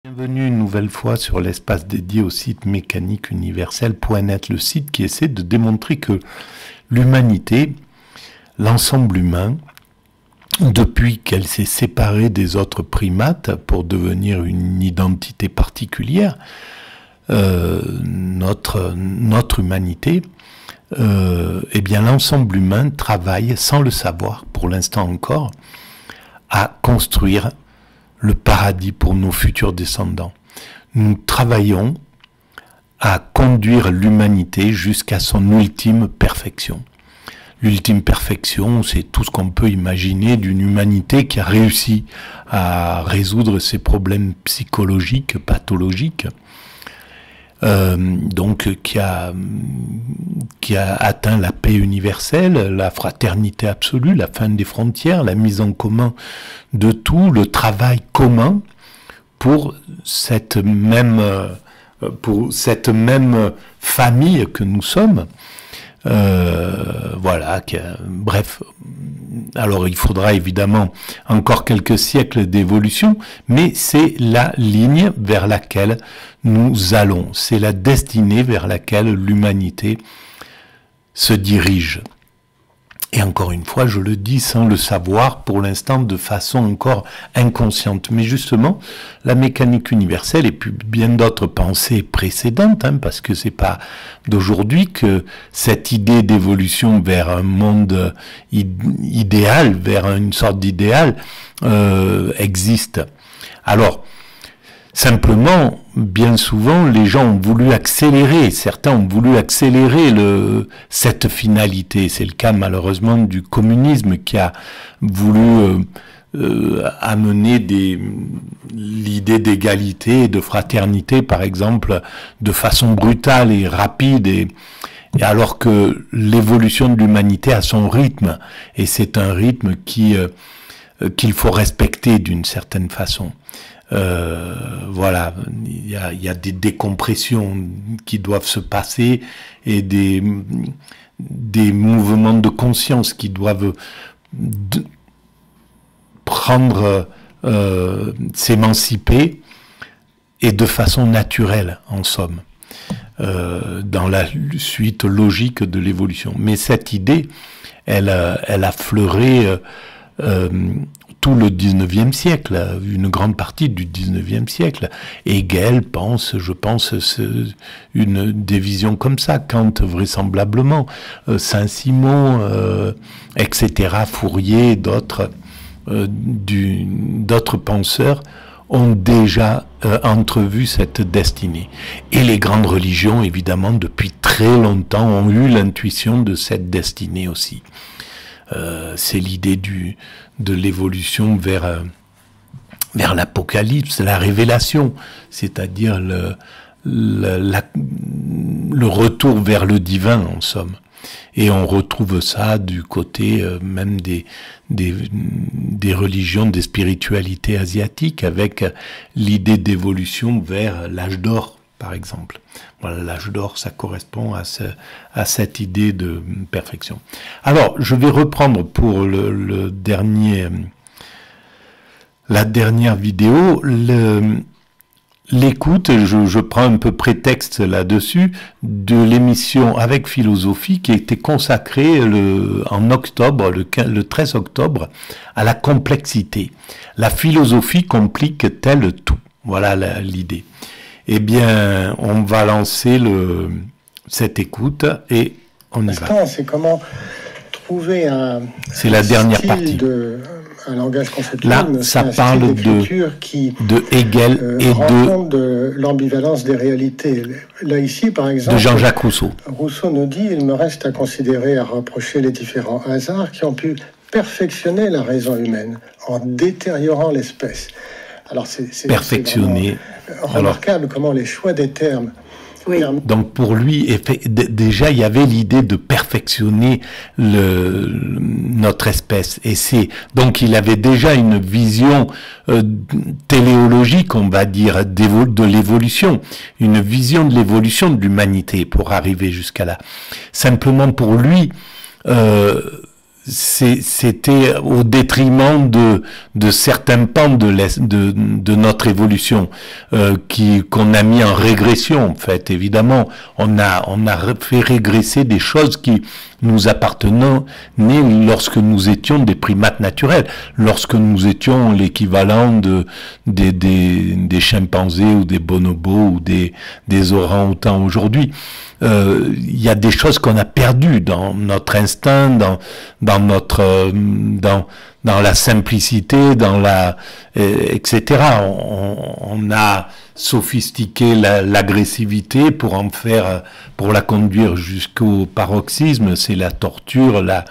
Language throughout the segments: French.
Bienvenue une nouvelle fois sur l'espace dédié au site mécaniqueuniverselle.net, le site qui essaie de démontrer que l'humanité, l'ensemble humain, depuis qu'elle s'est séparée des autres primates pour devenir une identité particulière, notre humanité, eh bien l'ensemble humain travaille, sans le savoir pour l'instant encore, à construire le paradis pour nos futurs descendants. Nous travaillons à conduire l'humanité jusqu'à son ultime perfection. L'ultime perfection, c'est tout ce qu'on peut imaginer d'une humanité qui a réussi à résoudre ses problèmes psychologiques, pathologiques, donc qui a atteint la paix universelle, la fraternité absolue, la fin des frontières, la mise en commun de tout, le travail commun pour cette même famille que nous sommes. Voilà, bref. Alors il faudra évidemment encore quelques siècles d'évolution, mais c'est la ligne vers laquelle nous allons, c'est la destinée vers laquelle l'humanité se dirige. Et encore une fois, je le dis sans le savoir, pour l'instant de façon encore inconsciente. Mais justement, la mécanique universelle et puis bien d'autres pensées précédentes, parce que c'est pas d'aujourd'hui que cette idée d'évolution vers un monde idéal, vers une sorte d'idéal, existe. Alors, simplement, bien souvent, les gens ont voulu accélérer, certains ont voulu accélérer cette finalité. C'est le cas malheureusement du communisme qui a voulu amener l'idée d'égalité et de fraternité, par exemple, de façon brutale et rapide, et alors que l'évolution de l'humanité a son rythme, et c'est un rythme qu'il faut respecter d'une certaine façon. Voilà, il y a des décompressions qui doivent se passer et des mouvements de conscience qui doivent s'émanciper, et de façon naturelle, en somme, dans la suite logique de l'évolution. Mais cette idée, elle a fleuré tout le 19e siècle, une grande partie du 19e siècle. Hegel pense, je pense, des visions comme ça, Kant vraisemblablement, Saint-Simon, etc., Fourier, d'autres penseurs ont déjà entrevu cette destinée. Et les grandes religions, évidemment, depuis très longtemps, ont eu l'intuition de cette destinée aussi. C'est l'idée de l'évolution vers l'apocalypse, la révélation, c'est-à-dire le retour vers le divin, en somme. Et on retrouve ça du côté même des religions, des spiritualités asiatiques, avec l'idée d'évolution vers l'âge d'or, par exemple. Voilà, l'âge d'or, ça correspond à cette idée de perfection. Alors, je vais reprendre pour la dernière vidéo, l'écoute, je prends un peu prétexte là-dessus, de l'émission Avec Philosophie qui était consacrée en octobre, le 13 octobre, à la complexité. La philosophie complique-t-elle tout? Voilà l'idée. Eh bien, on va lancer cette écoute et on y va. C'est comment trouver c'est la dernière partie. Un langage conceptuel. Là, ça parle de Hegel et de l'ambivalence des réalités. Là, ici, par exemple, de Jean-Jacques Rousseau. Rousseau nous dit: il me reste à considérer, à rapprocher les différents hasards qui ont pu perfectionner la raison humaine en détériorant l'espèce. Alors, c'est perfectionner. Remarquable comment les choix des termes. Oui. Donc pour lui, déjà il y avait l'idée de perfectionner notre espèce, et donc il avait déjà une vision téléologique, on va dire, de l'évolution, une vision de l'évolution de l'humanité pour arriver jusqu'à là. Simplement pour lui, c'était au détriment de certains pans de notre évolution qu'on a mis en régression. En fait, évidemment, on a fait régresser des choses qui nous appartenaient lorsque nous étions des primates naturels, lorsque nous étions l'équivalent des chimpanzés ou des bonobos ou des orang-outans aujourd'hui. Il y a des choses qu'on a perdues dans notre instinct, dans la simplicité, etc. On a sophistiqué l'agressivité pour la conduire jusqu'au paroxysme. C'est la torture, la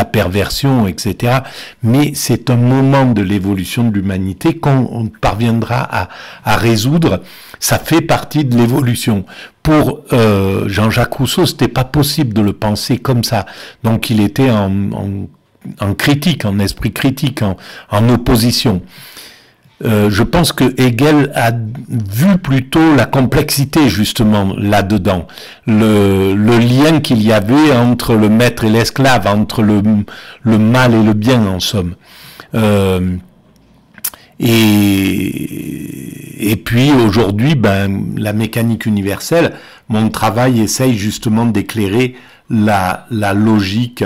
perversion, etc. Mais c'est un moment de l'évolution de l'humanité qu'on parviendra à résoudre. Ça fait partie de l'évolution. Pour Jean-Jacques Rousseau, c'était pas possible de le penser comme ça. Donc il était en critique, en esprit critique, en opposition. Je pense que Hegel a vu plutôt la complexité justement là-dedans, le lien qu'il y avait entre le maître et l'esclave, entre le mal et le bien en somme. Et puis aujourd'hui, la mécanique universelle, mon travail essaye justement d'éclairer la logique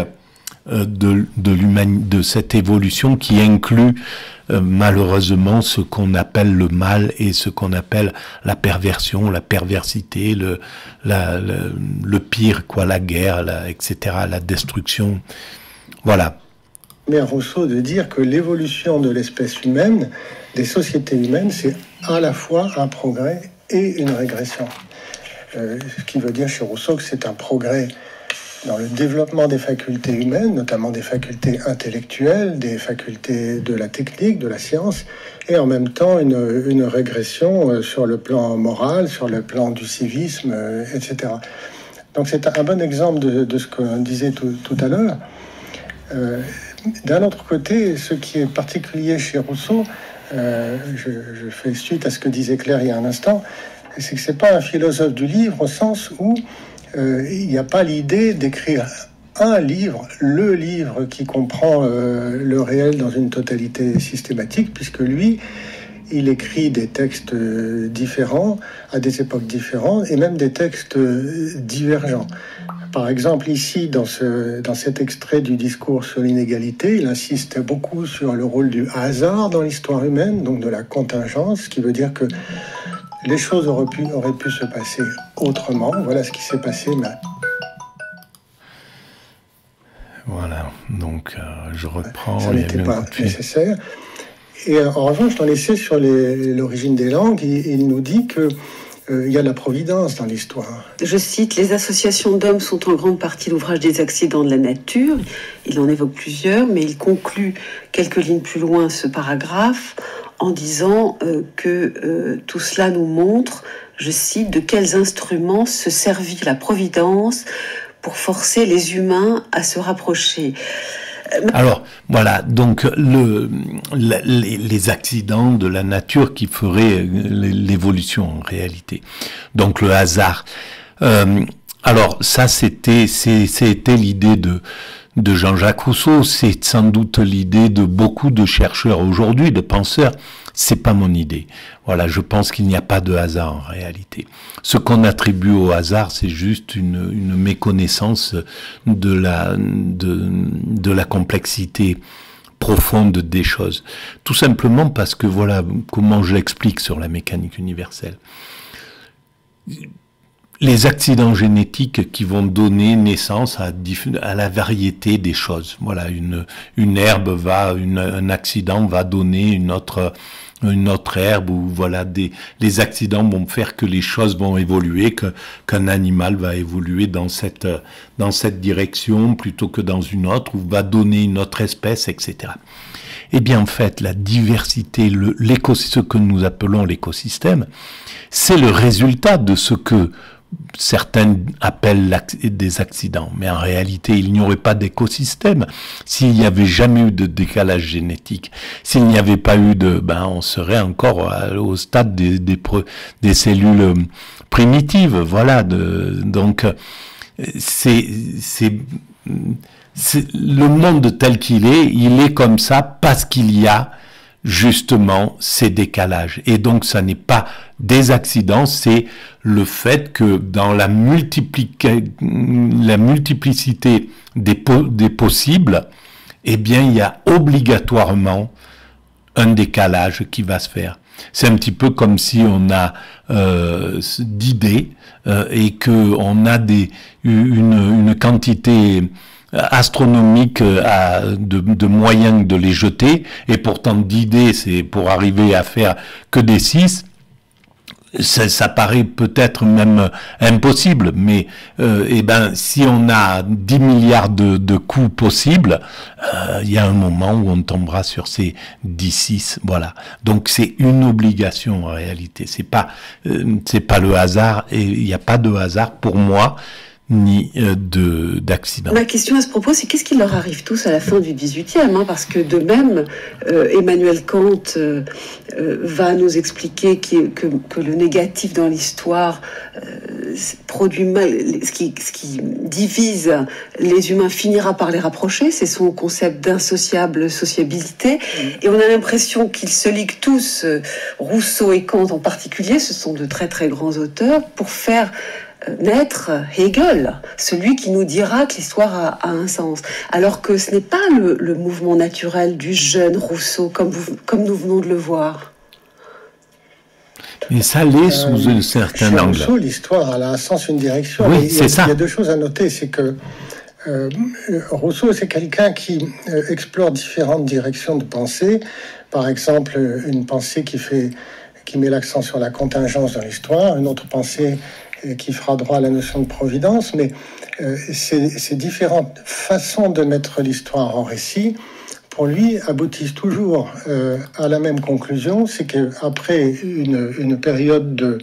de cette évolution qui inclut malheureusement ce qu'on appelle le mal et ce qu'on appelle la perversion, la perversité, le pire, quoi, la guerre, etc., la destruction. Voilà. Mais à Rousseau de dire que l'évolution de l'espèce humaine, des sociétés humaines, c'est à la fois un progrès et une régression. Ce qui veut dire chez Rousseau que c'est un progrès dans le développement des facultés humaines, notamment des facultés intellectuelles, des facultés de la technique, de la science, et en même temps une régression sur le plan moral, sur le plan du civisme, etc. Donc c'est un bon exemple de ce qu'on disait tout à l'heure. D'un autre côté, ce qui est particulier chez Rousseau, je fais suite à ce que disait Claire il y a un instant, c'est que c'est pas un philosophe du livre au sens où il n'y a pas l'idée d'écrire un livre, le livre qui comprend le réel dans une totalité systématique, puisque lui, il écrit des textes différents, à des époques différentes, et même des textes divergents. Par exemple, ici, dans cet extrait du discours sur l'inégalité, il insiste beaucoup sur le rôle du hasard dans l'histoire humaine, donc de la contingence, ce qui veut dire que les choses auraient pu se passer autrement. Voilà ce qui s'est passé. Voilà, donc je reprends. Ça n'était pas nécessaire. Et en revanche, dans l'essai sur l'origine des langues, il nous dit que il y a de la providence dans l'histoire. Je cite, « Les associations d'hommes sont en grande partie l'ouvrage des accidents de la nature ». Il en évoque plusieurs, mais il conclut quelques lignes plus loin ce paragraphe en disant que tout cela nous montre, je cite, « de quels instruments se servit la providence pour forcer les humains à se rapprocher ». Alors, voilà, donc les accidents de la nature qui feraient l'évolution en réalité. Donc le hasard. Alors ça, c'était l'idée de Jean-Jacques Rousseau, c'est sans doute l'idée de beaucoup de chercheurs aujourd'hui, de penseurs. C'est pas mon idée. Voilà, je pense qu'il n'y a pas de hasard en réalité. Ce qu'on attribue au hasard, c'est juste une méconnaissance de la complexité profonde des choses. Tout simplement parce que voilà comment je l'explique sur la mécanique universelle. Les accidents génétiques qui vont donner naissance à la variété des choses. Voilà, une herbe un accident va donner une autre herbe, ou voilà, les accidents vont faire que les choses vont évoluer, qu'un animal va évoluer dans cette direction plutôt que dans une autre, ou va donner une autre espèce, etc. Eh bien, en fait, la diversité, ce que nous appelons l'écosystème, c'est le résultat de ce que certains appellent des accidents. Mais en réalité, il n'y aurait pas d'écosystème s'il n'y avait jamais eu de décalage génétique. S'il n'y avait pas eu on serait encore au stade des cellules primitives. Voilà. Donc, le monde tel qu'il est, il est comme ça parce qu'il y a justement ces décalages. Et donc ça n'est pas des accidents, c'est le fait que dans la multiplicité des possibles, eh bien il y a obligatoirement un décalage qui va se faire. C'est un petit peu comme si on a d'idées et que on a une quantité astronomique de moyens de les jeter, et pourtant d'idées, c'est pour arriver à faire que des 6. Ça paraît peut-être même impossible, mais si on a 10 milliards de coups possibles, il y a un moment où on tombera sur ces 10-6, voilà. Donc c'est une obligation en réalité. C'est pas le hasard, et il n'y a pas de hasard pour moi, ni d'accident. Ma question à ce propos, c'est qu'est-ce qui leur arrive tous à la fin du XVIIIe, parce que de même, Emmanuel Kant va nous expliquer que le négatif dans l'histoire produit mal, ce qui divise les humains finira par les rapprocher, c'est son concept d'insociable sociabilité, et on a l'impression qu'ils se liguent tous, Rousseau et Kant en particulier, ce sont de très très grands auteurs, pour faire naître Hegel, celui qui nous dira que l'histoire a un sens. Alors que ce n'est pas le mouvement naturel du jeune Rousseau, comme nous venons de le voir. Et ça l'est sous un certain angle. Rousseau, l'histoire a un sens, une direction. Oui, c'est ça. Il y a deux choses à noter, c'est que Rousseau, c'est quelqu'un qui explore différentes directions de pensée. Par exemple, une pensée qui met l'accent sur la contingence dans l'histoire, une autre pensée qui fera droit à la notion de providence, mais ces différentes façons de mettre l'histoire en récit, pour lui, aboutissent toujours à la même conclusion, c'est qu'après une période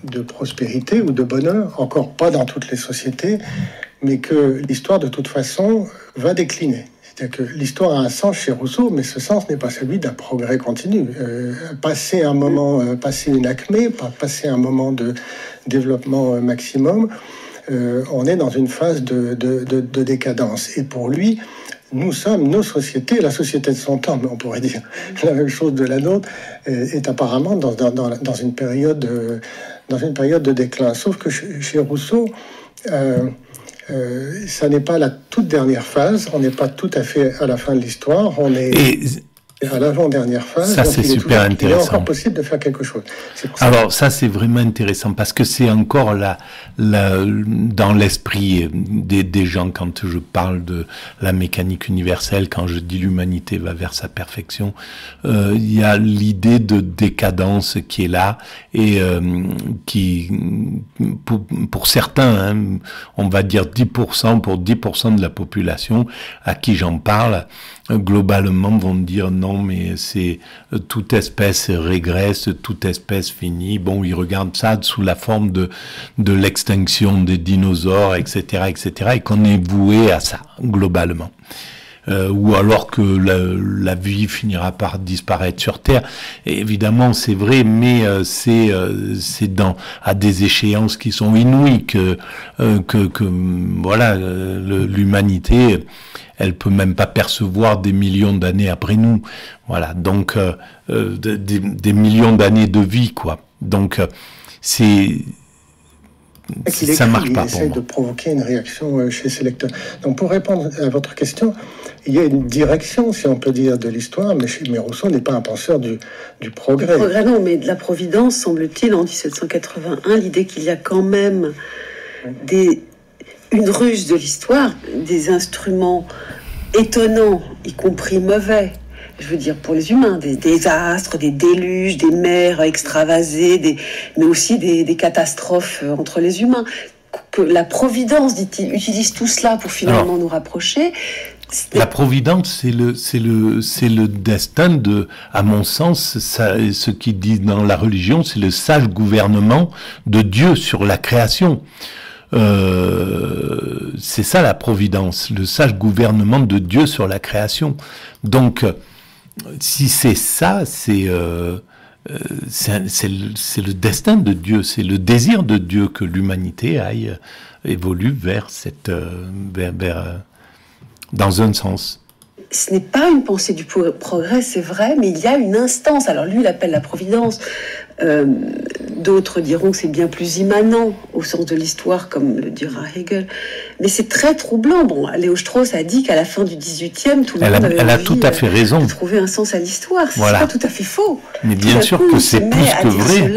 de prospérité ou de bonheur, encore pas dans toutes les sociétés, mais que l'histoire, de toute façon, va décliner. C'est-à-dire que l'histoire a un sens chez Rousseau, mais ce sens n'est pas celui d'un progrès continu. Passer un moment, passer une acmé, passer un moment de développement maximum, on est dans une phase de décadence. Et pour lui, nous sommes nos sociétés, la société de son temps, mais on pourrait dire la même chose de la nôtre, est apparemment dans une période de déclin. Sauf que chez Rousseau, ça n'est pas la toute dernière phase, on n'est pas tout à fait à la fin de l'histoire, on est à l'avant-dernière phase. Ça, c'est super intéressant. Il est encore possible de faire quelque chose. Alors, ça, c'est vraiment intéressant, parce que c'est encore dans l'esprit des gens, quand je parle de la mécanique universelle, quand je dis l'humanité va vers sa perfection, il y a l'idée de décadence qui est là, et qui, pour certains, hein, on va dire 10%, pour 10% de la population à qui j'en parle, globalement vont dire non, mais c'est toute espèce régresse, toute espèce finie. Bon, ils regardent ça sous la forme de l'extinction des dinosaures, etc., et qu'on est voué à ça, globalement. Ou alors que la vie finira par disparaître sur Terre. Et évidemment, c'est vrai, mais c'est à des échéances qui sont inouïes que voilà, l'humanité, elle peut même pas percevoir des millions d'années après nous. Voilà, donc des millions d'années de vie, quoi. Donc ça marche pas pour moi. Il essaie de provoquer une réaction chez ses lecteurs. Donc pour répondre à votre question, il y a une direction, si on peut dire, de l'histoire, mais Rousseau n'est pas un penseur du progrès. Le progrès, non, mais de la providence, semble-t-il, en 1781, l'idée qu'il y a quand même une ruse de l'histoire, des instruments étonnants, y compris mauvais, je veux dire pour les humains, des désastres, des déluges, des mers extravasées, mais aussi des catastrophes entre les humains. Que la providence, dit-il, utilise tout cela pour finalement nous rapprocher. La providence, c'est le destin à mon sens, ce qui dit dans la religion, c'est le sage gouvernement de Dieu sur la création. C'est ça la providence, le sage gouvernement de Dieu sur la création. Donc, si c'est ça, c'est le destin de Dieu, c'est le désir de Dieu que l'humanité évolue vers dans un sens. Ce n'est pas une pensée du progrès, c'est vrai, mais il y a une instance. Alors lui, il appelle la providence. D'autres diront que c'est bien plus immanent au sens de l'histoire, comme le dira Hegel. Mais c'est très troublant. Bon, Léo Strauss a dit qu'à la fin du XVIIIe, tout le monde avait envie tout à fait raison de trouver un sens à l'histoire. Voilà. C'est pas tout à fait faux. Mais bien sûr que c'est plus que vrai.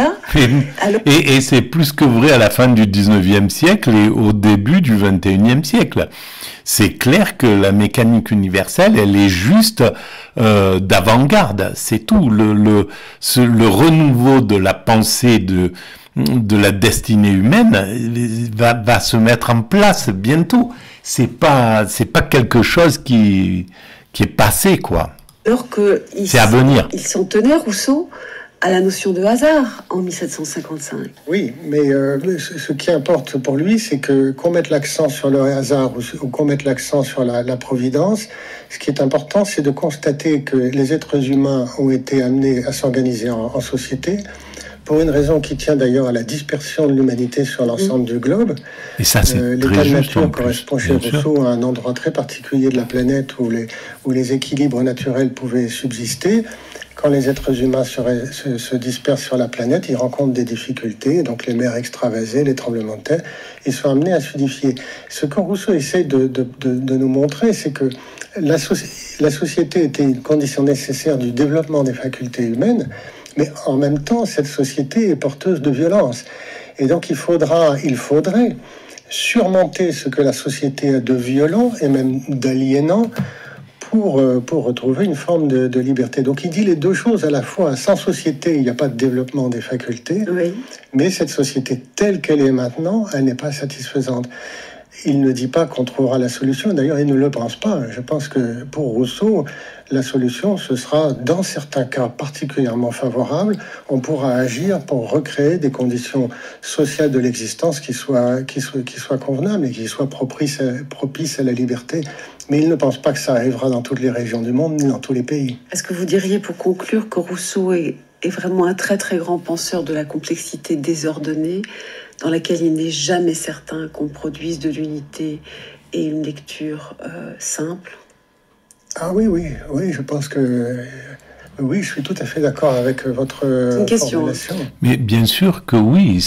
Et c'est plus que vrai à la fin du XIXe siècle et au début du XXIe siècle. C'est clair que la mécanique universelle, elle est juste d'avant-garde. C'est tout. Le renouveau de la pensée de la destinée humaine va se mettre en place bientôt. C'est pas quelque chose qui est passé, quoi. Alors que c'est à venir. Ils s'en tenaient, Rousseau, à la notion de hasard en 1755. Oui, mais ce qui importe pour lui, c'est qu'on mette l'accent sur le hasard ou qu'on mette l'accent sur la providence. Ce qui est important, c'est de constater que les êtres humains ont été amenés à s'organiser en société, pour une raison qui tient d'ailleurs à la dispersion de l'humanité sur l'ensemble du globe. Et ça, c'est l'état de nature correspond chez Rousseau à un endroit très particulier de la planète où les équilibres naturels pouvaient subsister. Quand les êtres humains se dispersent sur la planète, ils rencontrent des difficultés, donc les mers extravasées, les tremblements de terre, ils sont amenés à s'unifier. Ce que Rousseau essaie de nous montrer, c'est que la société était une condition nécessaire du développement des facultés humaines, mais en même temps, cette société est porteuse de violence. Et donc il faudrait surmonter ce que la société a de violent et même d'aliénant pour retrouver une forme de liberté. Donc il dit les deux choses à la fois. Sans société, il n'y a pas de développement des facultés, oui. Mais cette société telle qu'elle est maintenant, elle n'est pas satisfaisante. Il ne dit pas qu'on trouvera la solution, d'ailleurs il ne le pense pas. Je pense que pour Rousseau, la solution, ce sera dans certains cas particulièrement favorables, on pourra agir pour recréer des conditions sociales de l'existence qui soient convenables et qui soient propices à la liberté. Mais il ne pense pas que ça arrivera dans toutes les régions du monde, ni dans tous les pays. Est-ce que vous diriez, pour conclure, que Rousseau est vraiment un très très grand penseur de la complexité désordonnée, dans laquelle il n'est jamais certain qu'on produise de l'unité et une lecture simple? Ah oui, je pense que... Oui, je suis tout à fait d'accord avec votre formulation. Mais bien sûr que oui,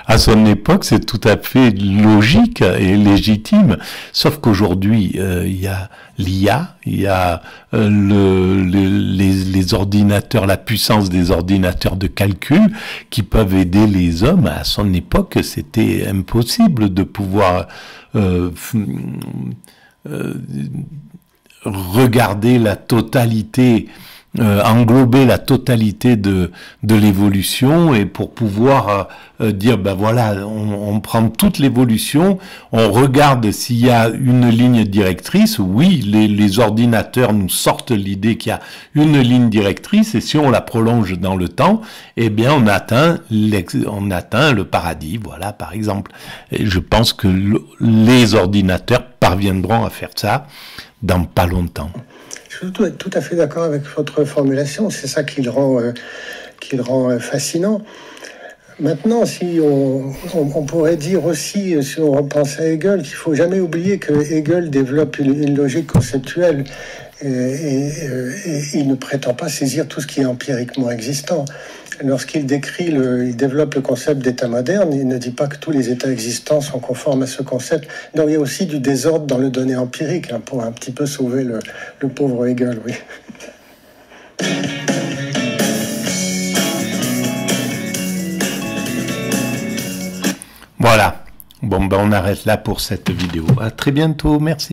à son époque, c'est tout à fait logique et légitime. Sauf qu'aujourd'hui, il y a l'IA, il y a les ordinateurs, la puissance des ordinateurs de calcul qui peuvent aider les hommes. À son époque, c'était impossible de pouvoir regarder la totalité, englober la totalité de l'évolution, et pour pouvoir dire ben voilà, on prend toute l'évolution, on regarde s'il y a une ligne directrice. Oui, les ordinateurs nous sortent l'idée qu'il y a une ligne directrice, et si on la prolonge dans le temps, eh bien on atteint le paradis, voilà, par exemple. Et je pense que les ordinateurs parviendront à faire ça dans pas longtemps. Je suis tout à fait d'accord avec votre formulation. C'est ça qui le rend fascinant. Maintenant, si on pourrait dire aussi, si on repense à Hegel, qu'il ne faut jamais oublier que Hegel développe une logique conceptuelle et il ne prétend pas saisir tout ce qui est empiriquement existant. Lorsqu'il développe le concept d'état moderne, il ne dit pas que tous les états existants sont conformes à ce concept. Donc il y a aussi du désordre dans le donné empirique, hein, pour un petit peu sauver le pauvre Hegel, oui. Voilà. Bon, ben on arrête là pour cette vidéo. À très bientôt. Merci.